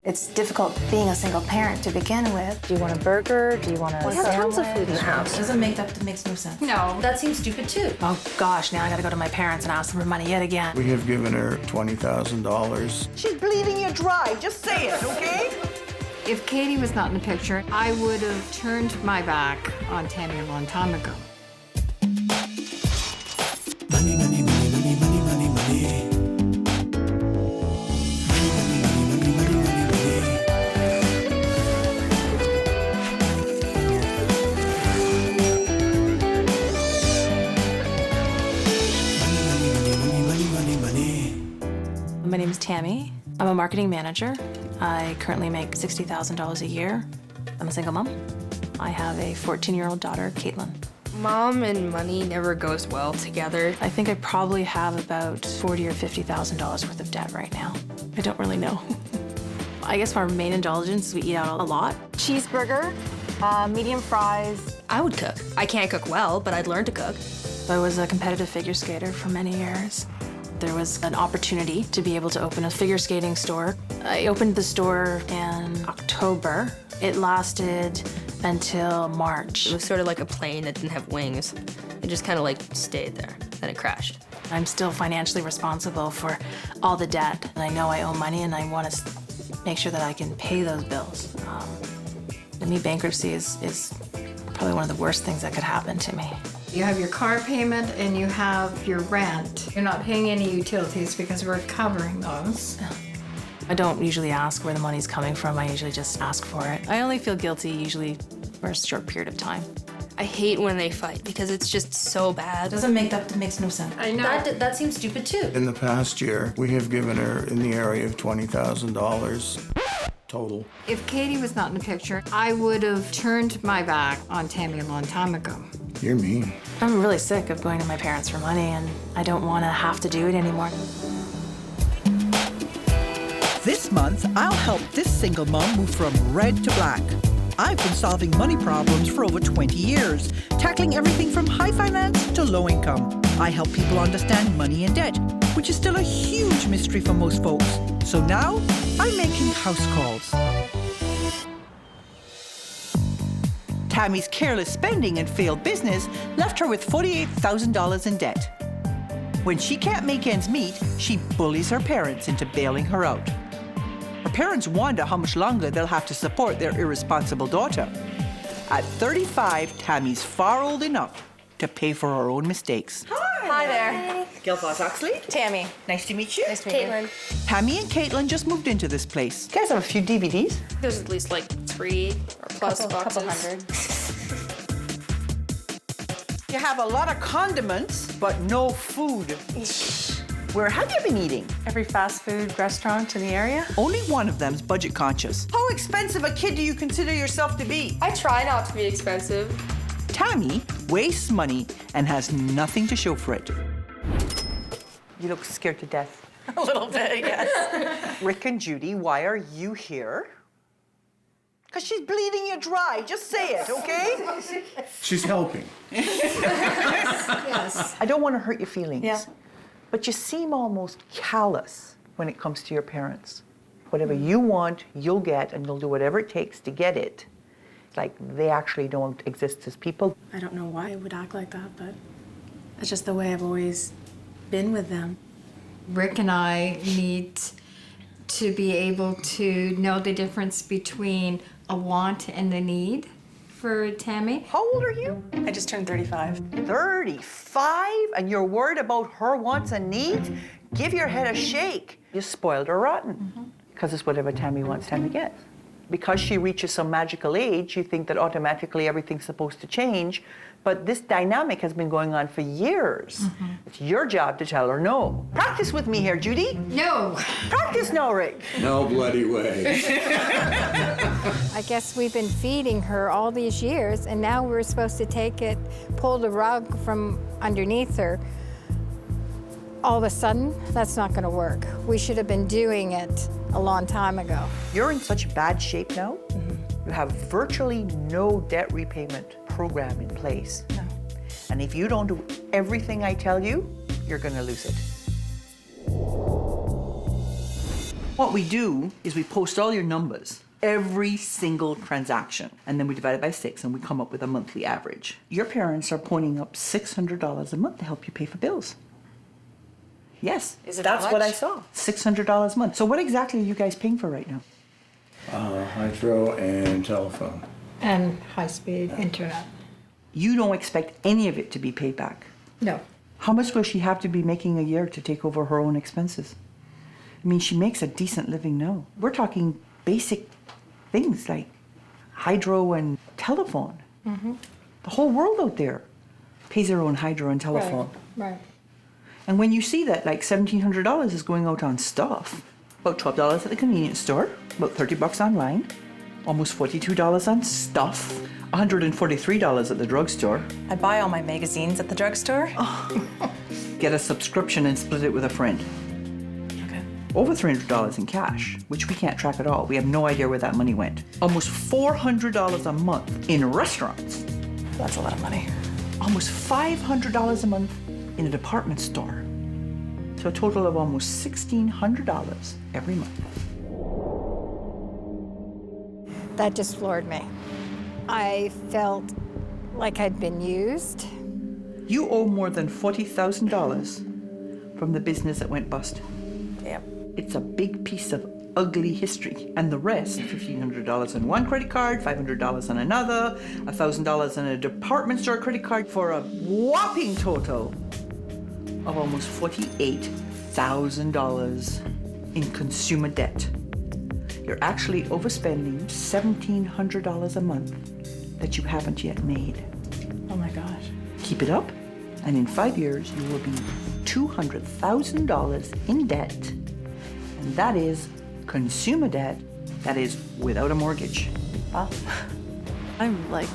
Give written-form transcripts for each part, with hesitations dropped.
It's difficult being a single parent to begin with. Do you want a burger? Do you want a We have tons of food in the house. That makes no sense. No, that seems stupid too. Oh gosh, now I gotta go to my parents and ask them for money yet again. We have given her $20,000. She's bleeding you dry. Just say it, okay? If Katie was not in the picture, I would have turned my back on Tammy a long time ago. Money, money, money, money, money, money, money. My name is Tammy. I'm a marketing manager. I currently make $60,000 a year. I'm a single mom. I have a 14-year-old daughter, Caitlin. Mom and money never goes well together. I think I probably have about $40,000 or $50,000 worth of debt right now. I don't really know. I guess our main indulgence, we eat out a lot. Cheeseburger, medium fries. I would cook. I can't cook well, but I'd learn to cook. I was a competitive figure skater for many years. There was an opportunity to be able to open a figure skating store. I opened the store in October. It lasted until March. It was sort of like a plane that didn't have wings. It just kind of like stayed there, then it crashed. I'm still financially responsible for all the debt. And I know I owe money and I want to make sure that I can pay those bills. To me, bankruptcy is probably one of the worst things that could happen to me. You have your car payment and you have your rent. You're not paying any utilities because we're covering those. I don't usually ask where the money's coming from. I usually just ask for it. I only feel guilty usually for a short period of time. I hate when they fight because it's just so bad. That makes no sense. I know. That seems stupid too. In the past year, we have given her in the area of $20,000 total. If Katie was not in the picture, I would have turned my back on Tammy a long time ago. You're mean. I'm really sick of going to my parents for money and I don't want to have to do it anymore. This month, I'll help this single mom move from red to black. I've been solving money problems for over 20 years, tackling everything from high finance to low income. I help people understand money and debt, which is still a huge mystery for most folks. So now, I'm making house calls. Tammy's careless spending and failed business left her with $48,000 in debt. When she can't make ends meet, she bullies her parents into bailing her out. Her parents wonder how much longer they'll have to support their irresponsible daughter. At 35, Tammy's far old enough to pay for her own mistakes. Hi there. Gail Vaz-oxlade. Tammy. Nice to meet you. Nice to meet you. Caitlin, Tammy and Caitlin just moved into this place. You guys have a few DVDs. there's at least like 3 or plus boxes. Couple hundred. You have a lot of condiments, but no food. Where have you been eating? Every fast food restaurant in the area? Only one of them's budget conscious. How expensive a kid do you consider yourself to be? I try not to be expensive. Tammy wastes money and has nothing to show for it. You look scared to death. A little bit, yes. Rick and Judy, why are you here? Because she's bleeding you dry. Just say it, okay? She's helping. Yes. I don't want to hurt your feelings. Yeah. But you seem almost callous when it comes to your parents. Whatever you want, you'll get, and you'll do whatever it takes to get it. Like they actually don't exist as people. I don't know why I would act like that, but it's just the way I've always been with them. Rick and I need to be able to know the difference between a want and a need for Tammy. How old are you? I just turned 35. 35? And you're worried about her wants and needs? Give your head a shake. You spoiled her rotten. Because it's whatever Tammy wants, Tammy gets. Because she reaches some magical age, you think that automatically everything's supposed to change. But this dynamic has been going on for years. It's your job to tell her no. Practice with me here, Judy. No. Practice now, Rick. No bloody way. I guess we've been feeding her all these years, and now we're supposed to take it, pull the rug from underneath her. All of a sudden, that's not going to work. We should have been doing it a long time ago. You're in such bad shape now. You have virtually no debt repayment program in place. No. And if you don't do everything I tell you, you're going to lose it. What we do is we post all your numbers, every single transaction, and then we divide it by 6 and we come up with a monthly average. Your parents are ponying up $600 a month to help you pay for bills. Yes, Is it that's how what I much? saw. $600 a month. So what exactly are you guys paying for right now? Hydro and telephone. And high-speed internet. You don't expect any of it to be paid back. No. How much will she have to be making a year to take over her own expenses? I mean, she makes a decent living now. We're talking basic things like hydro and telephone. The whole world out there pays their own hydro and telephone. Right. And when you see that like $1,700 is going out on stuff, about $12 at the convenience store, about $30 online, almost $42 on stuff, $143 at the drugstore. I buy all my magazines at the drugstore. Get a subscription and split it with a friend. Okay. Over $300 in cash, which we can't track at all. We have no idea where that money went. Almost $400 a month in restaurants. That's a lot of money. Almost $500 a month in a department store. So a total of almost $1,600 every month. That just floored me. I felt like I'd been used. You owe more than $40,000 from the business that went bust. Damn. It's a big piece of ugly history. And the rest, $1,500 on one credit card, $500 on another, $1,000 on a department store credit card, for a whopping total of almost $48,000 in consumer debt. You're actually overspending $1,700 a month that you haven't yet made. Oh my gosh. Keep it up, and in 5 years, you will be $200,000 in debt. And that is consumer debt, that is without a mortgage. Well, I'm like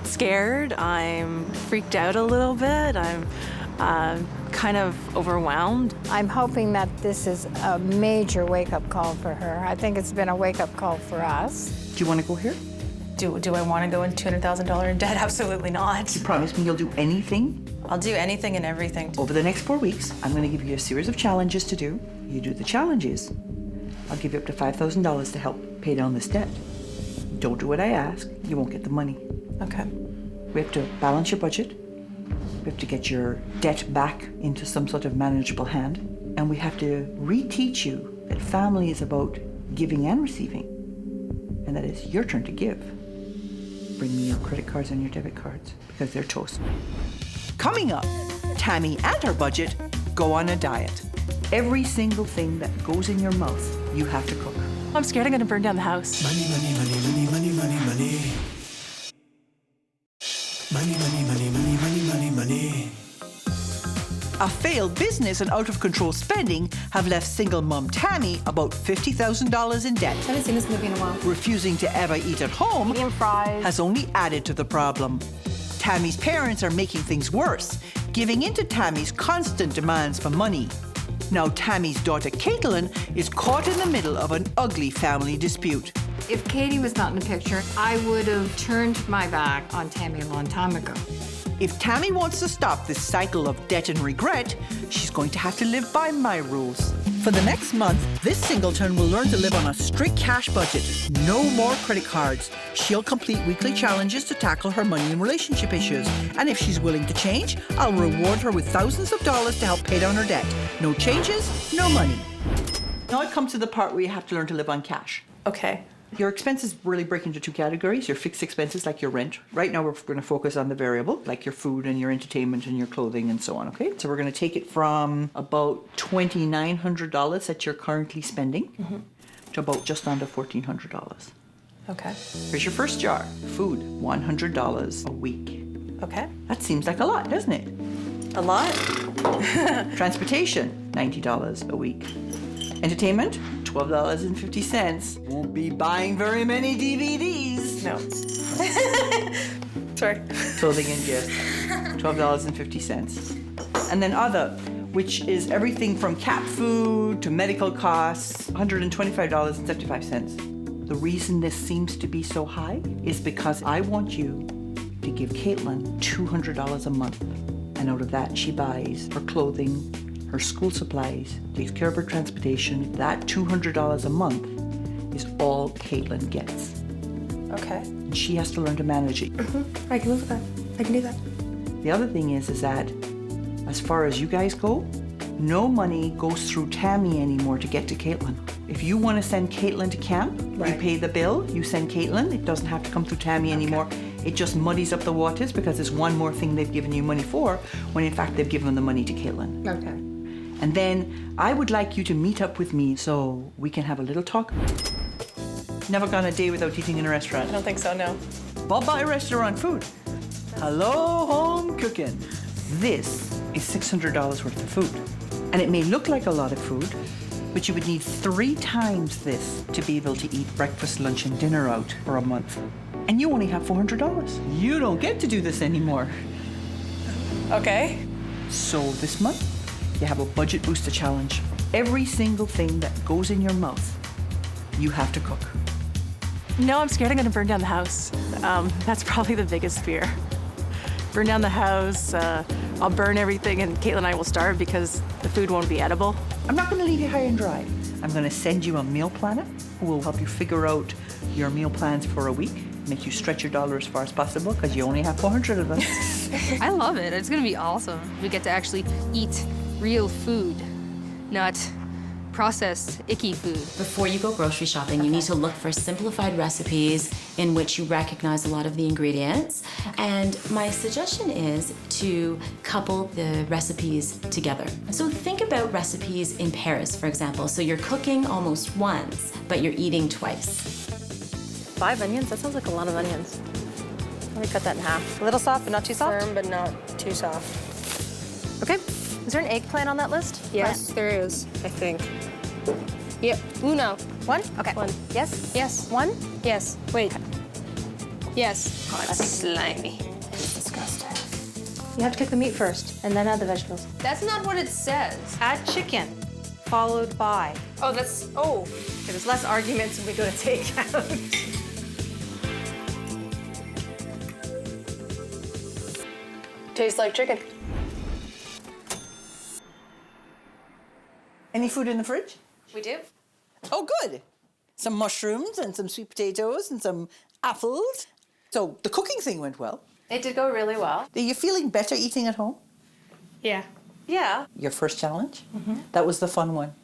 scared. I'm freaked out a little bit. I'm kind of overwhelmed. I'm hoping that this is a major wake-up call for her. I think it's been a wake-up call for us. Do you want to go here? do I want to go in $200,000 in debt? Absolutely not. You promise me you'll do anything? I'll do anything and everything. Over the next 4 weeks, I'm going to give you a series of challenges to do. You do the challenges. I'll give you up to $5,000 to help pay down this debt. Don't do what I ask, you won't get the money. Okay. We have to balance your budget. We have to get your debt back into some sort of manageable hand. And we have to reteach you that family is about giving and receiving. And that it's your turn to give. Bring me your credit cards and your debit cards because they're toast. Coming up, Tammy and her budget go on a diet. Every single thing that goes in your mouth, you have to cook. I'm scared I'm gonna burn down the house. Money, money, money, money, money, money, money. Money, money, money, money, money, money, money. A failed business and out-of-control spending have left single mom Tammy about $50,000 in debt. I haven't seen this movie in a while. Refusing to ever eat at home Medium fries. has only added to the problem. Tammy's parents are making things worse, giving in to Tammy's constant demands for money. Now Tammy's daughter Caitlin is caught in the middle of an ugly family dispute. If Katie was not in the picture, I would have turned my back on Tammy a long time ago. If Tammy wants to stop this cycle of debt and regret, she's going to have to live by my rules. For the next month, this singleton will learn to live on a strict cash budget. No more credit cards. She'll complete weekly challenges to tackle her money and relationship issues. And if she's willing to change, I'll reward her with thousands of dollars to help pay down her debt. No changes, no money. Now it comes to the part where you have to learn to live on cash. Okay. Your expenses really break into 2 categories. Your fixed expenses, like your rent. Right now, we're going to focus on the variable, like your food and your entertainment and your clothing and so on, okay? So we're going to take it from about $2,900 that you're currently spending to about just under $1,400. Okay. Here's your first jar. Food, $100 a week. Okay. That seems like a lot, doesn't it? A lot? Transportation, $90 a week. Entertainment, $12.50. Won't be buying very many DVDs. No. Sorry. Clothing and gifts, $12.50. And then other, which is everything from cat food to medical costs, $125.75. The reason this seems to be so high is because I want you to give Caitlin $200 a month. And out of that, she buys her clothing, her school supplies, takes care of her transportation. That $200 a month is all Caitlin gets. Okay. And she has to learn to manage it. I can live with that. I can do that. The other thing is that as far as you guys go, no money goes through Tammy anymore to get to Caitlin. If you want to send Caitlin to camp, you pay the bill, you send Caitlin. It doesn't have to come through Tammy anymore. It just muddies up the waters because it's one more thing they've given you money for, when in fact they've given the money to Caitlin. Okay. And then I would like you to meet up with me so we can have a little talk. Never gone a day without eating in a restaurant. I don't think so, no. Bye-bye restaurant food. Hello, home cooking. This is $600 worth of food. And it may look like a lot of food, but you would need 3 times this to be able to eat breakfast, lunch, and dinner out for a month. And you only have $400. You don't get to do this anymore. Okay. So this month, you have a budget booster challenge. Every single thing that goes in your mouth, you have to cook. No, I'm scared I'm gonna burn down the house. That's probably the biggest fear. Burn down the house, I'll burn everything, and Caitlin and I will starve because the food won't be edible. I'm not going to leave you high and dry. I'm going to send you a meal planner who will help you figure out your meal plans for a week, make you stretch your dollar as far as possible because you only have 400 of them. I love it. It's gonna be awesome. We get to actually eat real food, not processed, icky food. Before you go grocery shopping, you need to look for simplified recipes in which you recognize a lot of the ingredients. And my suggestion is to couple the recipes together. So think about recipes in pairs, for example. So you're cooking almost once, but you're eating twice. 5 onions? That sounds like a lot of onions. Let me cut that in half. A little soft, but not too soft? Firm, but not too soft. Okay. Is there an eggplant on that list? Yes, there is, I think. Yep. Uno. 1? Okay. 1. Yes? Yes. 1? Yes. Wait. Yes. Oh, it's slimy. It's disgusting. You have to cook the meat first, and then add the vegetables. That's not what it says. Add chicken, followed by. Oh, that's, oh. Okay, there's less arguments when we go to takeout. Tastes like chicken. Any food in the fridge? We do? Oh, good. Some mushrooms and some sweet potatoes and some apples. So the cooking thing went well. It did go really well. Are you feeling better eating at home? Yeah. Yeah. Your first challenge? That was the fun one.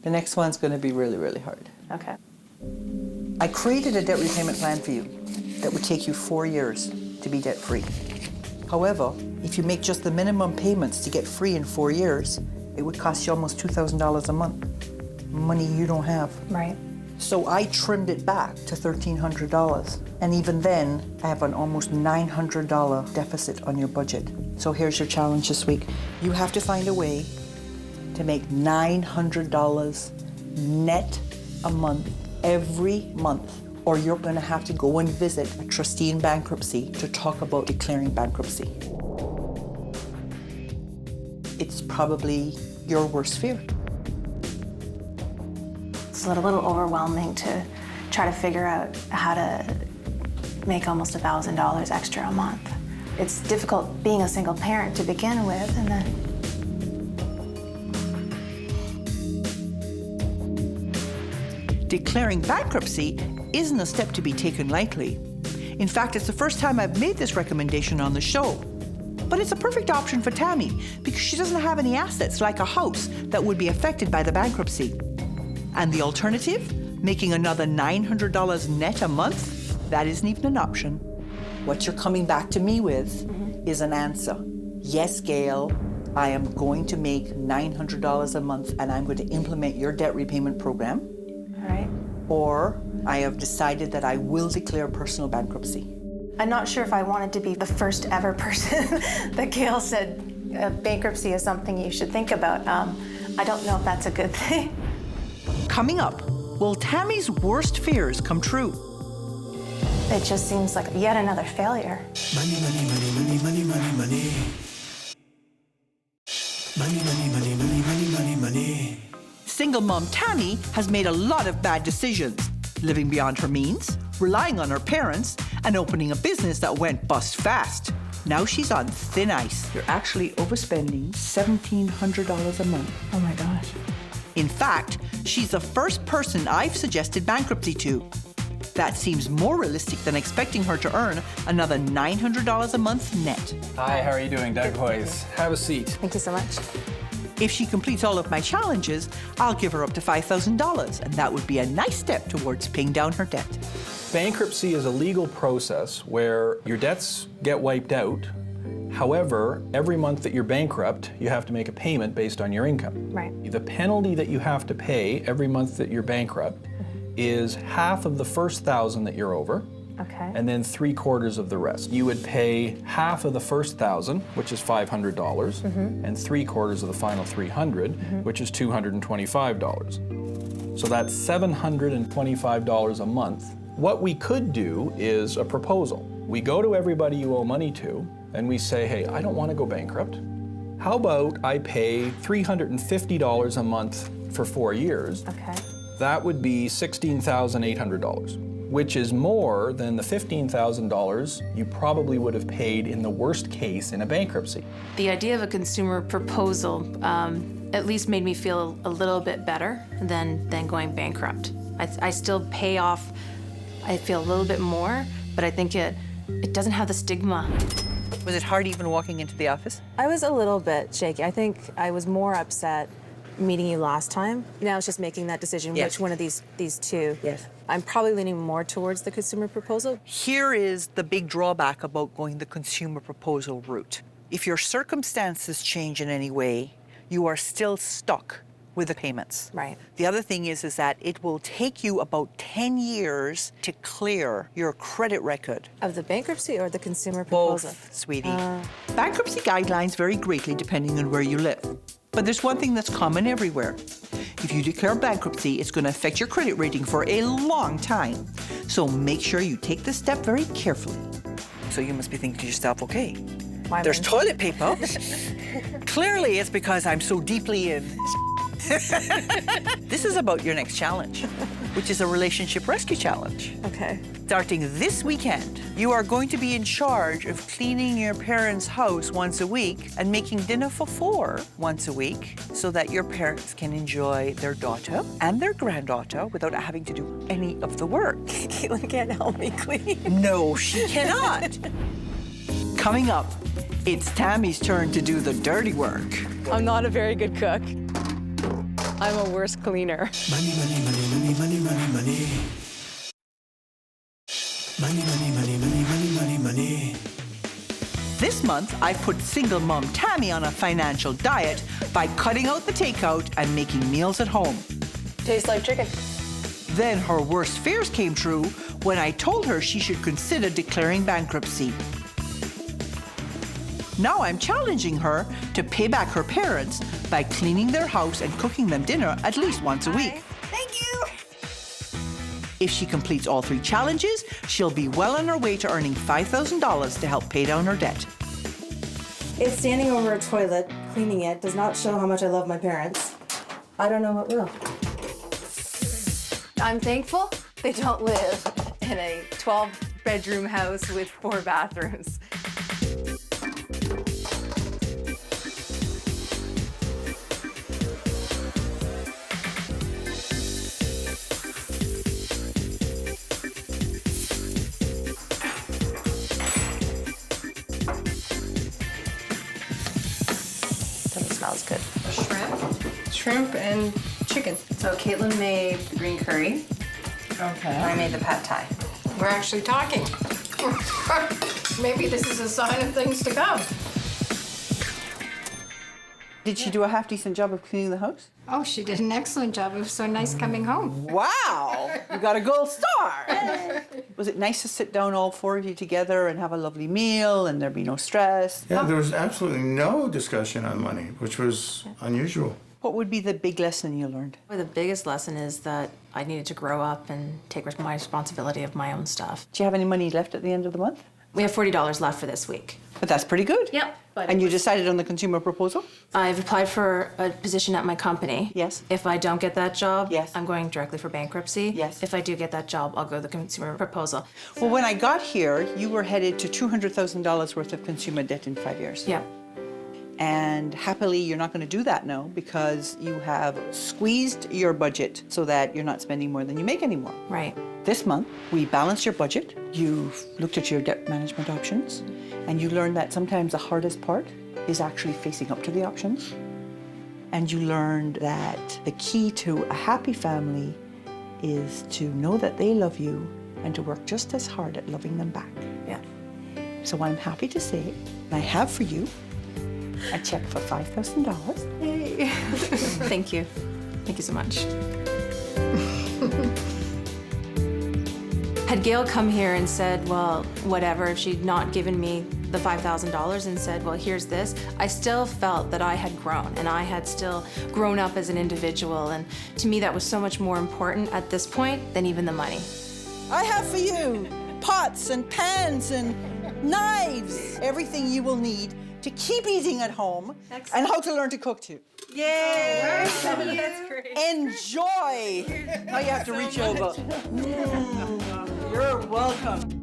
The next one's going to be really, really hard. Okay. I created a debt repayment plan for you that would take you 4 years to be debt-free. However, if you make just the minimum payments to get free in 4 years, it would cost you almost $2,000 a month. Money you don't have. Right. So I trimmed it back to $1,300. And even then, I have an almost $900 deficit on your budget. So here's your challenge this week. You have to find a way to make $900 net a month, every month, or you're gonna have to go and visit a trustee in bankruptcy to talk about declaring bankruptcy. It's probably your worst fear. It's a little overwhelming to try to figure out how to make almost $1,000 extra a month. It's difficult being a single parent to begin with, and then declaring bankruptcy isn't a step to be taken lightly. In fact, it's the first time I've made this recommendation on the show. But it's a perfect option for Tammy because she doesn't have any assets like a house that would be affected by the bankruptcy. And the alternative, making another $900 net a month, that isn't even an option. What you're coming back to me with is an answer. Yes, Gail, I am going to make $900 a month and I'm going to implement your debt repayment program. all right. Or I have decided that I will declare personal bankruptcy. I'm not sure if I wanted to be the first ever person that Gail said bankruptcy is something you should think about. I don't know if that's a good thing. Coming up, will Tammy's worst fears come true? It just seems like yet another failure. Money, money, money, money, money, money, money. Money, money, money, money, money, money, money. Single mom Tammy has made a lot of bad decisions, living beyond her means, relying on her parents, and opening a business that went bust fast. Now she's on thin ice. You're actually overspending $1,700 a month. Oh my gosh. In fact, she's the first person I've suggested bankruptcy to. That seems more realistic than expecting her to earn another $900 a month net. Hi, how are you doing? Doug Hoyes. Have a seat. Thank you so much. If she completes all of my challenges, I'll give her up to $5,000, and that would be a nice step towards paying down her debt. Bankruptcy is a legal process where your debts get wiped out. However, every month that you're bankrupt, you have to make a payment based on your income. Right. The penalty that you have to pay every month that you're bankrupt is half of the first $1,000 that you're over, Okay. and then 3/4 of the rest. You would pay half of the first $1,000, which is $500, and 3/4 of the final $300, which is $225. So that's $725 a month. What we could do is a proposal. We go to everybody you owe money to, and we say, hey, I don't want to go bankrupt. How about I pay $350 a month for 4 years? Okay. That would be $16,800, which is more than the $15,000 you probably would have paid in the worst case in a bankruptcy. The idea of a consumer proposal at least made me feel a little bit better than going bankrupt. I still pay off, I feel a little bit more, but I think it doesn't have the stigma. Was it hard even walking into the office? I was a little bit shaky. I think I was more upset meeting you last time. Now it's just making that decision, Yes. which one of these two. Yes. I'm probably leaning more towards the consumer proposal. Here is the big drawback about going the consumer proposal route. If your circumstances change in any way, you are still stuck with the payments. Right. The other thing is that it will take you about 10 years to clear your credit record. Of the bankruptcy or the consumer proposal? Both, sweetie. Bankruptcy guidelines vary greatly depending on where you live. But there's one thing that's common everywhere. If you declare bankruptcy, it's going to affect your credit rating for a long time. So make sure you take this step very carefully. So you must be thinking to yourself, okay, there's toilet paper. Clearly it's because I'm so deeply in. This is about your next challenge, which is a relationship rescue challenge. Okay. Starting this weekend, you are going to be in charge of cleaning your parents' house once a week and making dinner for 4 once a week so that your parents can enjoy their daughter and their granddaughter without having to do any of the work. Caitlin can't help me clean. No, she cannot. Coming up, it's Tammy's turn to do the dirty work. I'm not a very good cook. I'm a worse cleaner. Money, money, money, money, money, money, money. Money, money, money, money, money, money, money. This month, I put single mom Tammy on a financial diet by cutting out the takeout and making meals at home. Tastes like chicken. Then her worst fears came true when I told her she should consider declaring bankruptcy. Now I'm challenging her to pay back her parents by cleaning their house and cooking them dinner at least once a week. Thank you. If she completes all 3 challenges, she'll be well on her way to earning $5,000 to help pay down her debt. If standing over a toilet, cleaning it, does not show how much I love my parents, I don't know what will. I'm thankful they don't live in a 12-bedroom house with 4 bathrooms. Smells good. Shrimp and chicken. So Caitlin made green curry. Okay. I made the pad thai. We're actually talking. Maybe this is a sign of things to come. Did she do a half-decent job of cleaning the house? Oh, she did an excellent job. It was so nice coming home. Wow! You got a gold star! Was it nice to sit down all 4 of you together and have a lovely meal and there be no stress? Yeah, there was absolutely no discussion on money, which was unusual. What would be the big lesson you learned? The biggest lesson is that I needed to grow up and take my responsibility of my own stuff. Do you have any money left at the end of the month? We have $40 left for this week. But that's pretty good. Yep. But And you decided on the consumer proposal? I've applied for a position at my company. Yes. If I don't get that job, Yes. I'm going directly for bankruptcy. Yes. If I do get that job, I'll go to the consumer proposal. Well, when I got here, you were headed to $200,000 worth of consumer debt in 5 years. Yep. And happily, you're not going to do that now because you have squeezed your budget so that you're not spending more than you make anymore. Right. This month, we balanced your budget. You've looked at your debt management options, and you learned that sometimes the hardest part is actually facing up to the options. And you learned that the key to a happy family is to know that they love you and to work just as hard at loving them back. Yeah. So I'm happy to say I have for you a check for $5,000. Yay. Thank you. Thank you so much. Had Gail come here and said, well, whatever, if she'd not given me the $5,000 and said, well, here's this, I still felt that I had grown and I had still grown up as an individual. And to me, that was so much more important at this point than even the money. I have for you pots and pans and knives, everything you will need to keep eating at home. Excellent. And how to learn to cook too. Yay! That's great. Enjoy! Now you have to reach over. You're welcome.